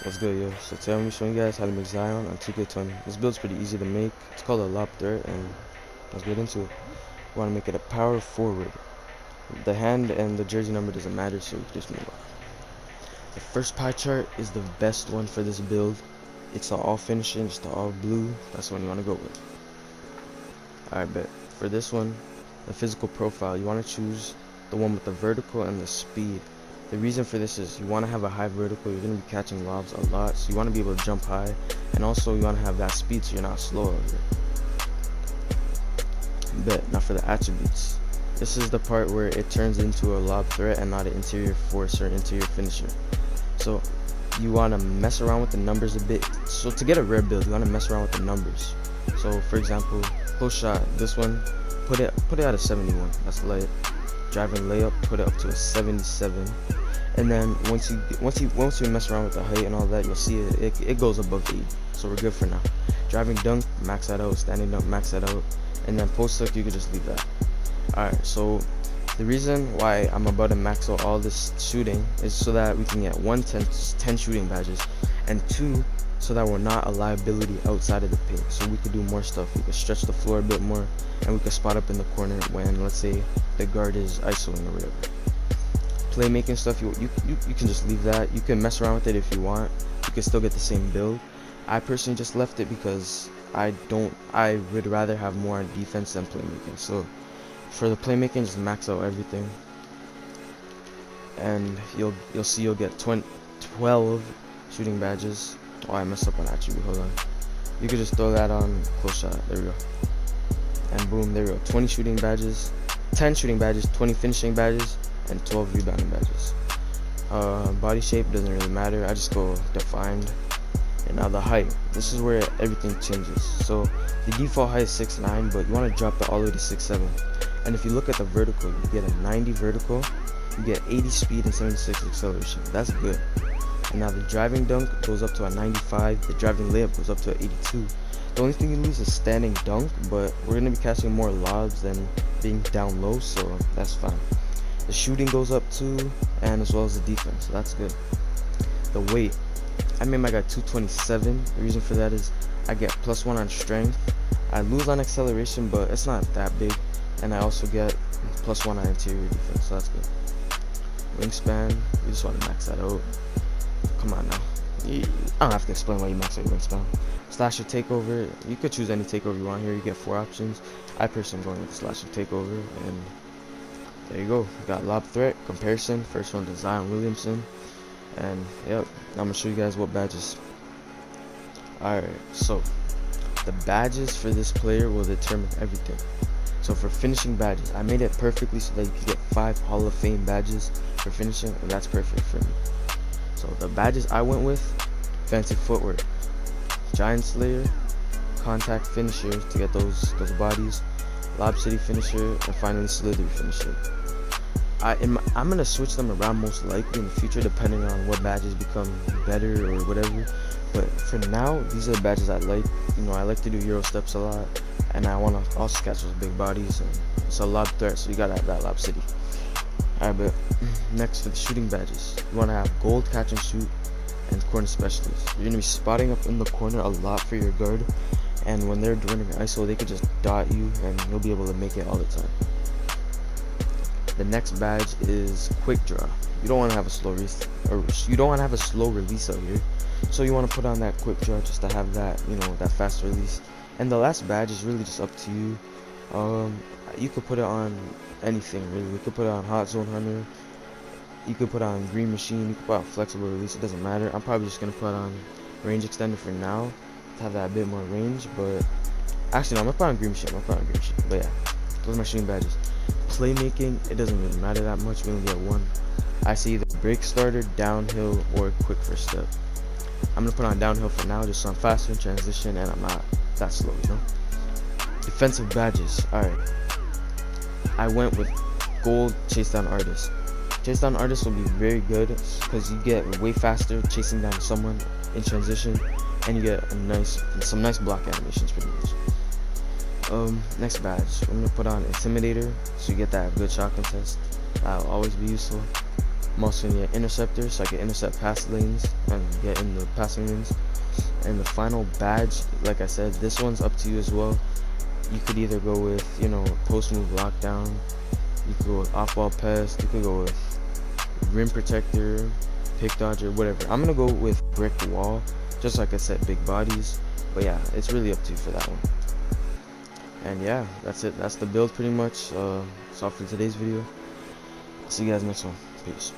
What's good, yo? So today I'm gonna be showing you guys how to make Zion on 2K20. This build's pretty easy to make. It's called a lob threat, and let's get into it. You want to make it a power forward. The hand and the jersey number doesn't matter, so you can just move on. The first pie chart is the best one for this build. It's the all finishing, it's the all blue. That's the one you want to go with. Alright, bet. For this one, the physical profile, you want to choose the one with the vertical and the speed. The reason for this is you want to have a high vertical. You're going to be catching lobs a lot, so you want to be able to jump high, and also you want to have that speed so you're not slow over here. Bet. Now for the attributes, this is the part where it turns into a lob threat and not an interior force or interior finisher. So you want to mess around with the numbers a bit. So to get a rare build, you want to mess around with the numbers. So for example, close shot, this one, put it at a 71. That's light. Driving layup, put it up to a 77. And then once you mess around with the height and all that, you'll see it goes above 80. So we're good for now. Driving dunk, max that out. Standing dunk, max that out. And then post hook, you could just leave that. Alright, so the reason why I'm about to max out all this shooting is so that we can get 10 shooting badges, and 2, so that we're not a liability outside of the paint. So we could do more stuff. We could stretch the floor a bit more, and we could spot up in the corner when, let's say, the guard is isoing or whatever. Playmaking stuff, you can just leave that. You can mess around with it if you want. You can still get the same build. I personally just left it because I would rather have more on defense than playmaking. So for the playmaking, just max out everything, and you'll see you'll get 12 shooting badges. Oh, I messed up on attribute. Hold on. You could just throw that on close shot. There we go. And boom, there we go. 20 shooting badges, 10 shooting badges, 20 finishing badges, and 12 rebounding badges. Body shape doesn't really matter. I just go defined. And now the height. This is where everything changes. So the default height is 6'9", but you want to drop that all the way to 6'7". And if you look at the vertical, you get a 90 vertical, you get 80 speed and 76 acceleration. That's good. And now the driving dunk goes up to a 95. The driving layup goes up to a 82. The only thing you lose is standing dunk, but we're going to be catching more lobs than being down low, so that's fine. The shooting goes up too, and as well as the defense, so that's good. The weight, I made my guy 227. The reason for that is I get +1 on strength. I lose on acceleration, but it's not that big. And I also get +1 on interior defense, so that's good. Wingspan, you just want to max that out. Come on now. I don't have to explain why you max out your wingspan. Slasher takeover, you could choose any takeover you want here. You get 4 options. I personally am going with the slasher takeover, and there you go. We got lob threat, comparison. First one to Zion Williamson. And yep, I'm gonna show you guys what badges. Alright, so the badges for this player will determine everything. So for finishing badges, I made it perfectly so that you can get 5 Hall of Fame badges for finishing, and that's perfect for me. So the badges I went with: fancy footwork, giant slayer, contact finisher to get those bodies, lob city finisher, and finally slithery finisher. I'm gonna switch them around most likely in the future depending on what badges become better or whatever. But for now, these are the badges I like. You know, I like to do Euro steps a lot, and I want to also catch those big bodies. And it's a lob threat, so you gotta have that lob city. Alright, but next for the shooting badges, you want to have gold catch and shoot and corner specialist. You're gonna be spotting up in the corner a lot for your guard, and when they're running ISO, they could just dot you, and you'll be able to make it all the time. The next badge is quick draw. You don't want to have a slow release, or you don't want to have a slow release out here. So you want to put on that quick draw just to have that, you know, that fast release. And the last badge is really just up to you. You could put it on anything really. You could put it on hot zone hunter. You could put on green machine. You could put on flexible release. It doesn't matter. I'm probably just gonna put on range extender for now to have that a bit more range. But actually, no, I'm gonna put on green machine. But yeah, those are my shooting badges. Playmaking, it doesn't really matter that much. We only get 1. I see either break starter, downhill, or quick first step. I'm gonna put on downhill for now, just so I'm faster in transition and I'm not that slow, you know. Defensive badges. Alright, I went with gold chase down artist. Chase down artist will be very good because you get way faster chasing down someone in transition, and you get some nice block animations pretty much. Next badge, I'm gonna put on intimidator, so you get that good shot contest. That'll always be useful. I'm also gonna get interceptors, so I can intercept pass lanes and get in the passing lanes. And the final badge, like I said, this one's up to you as well. You could either go with, you know, post move lockdown, you could go with off ball pest, you could go with rim protector, pick dodger, whatever. I'm gonna go with brick wall, just like I said, big bodies. But yeah, it's really up to you for that one. And yeah, that's it. That's the build pretty much. That's all for today's video. See you guys next one. Peace.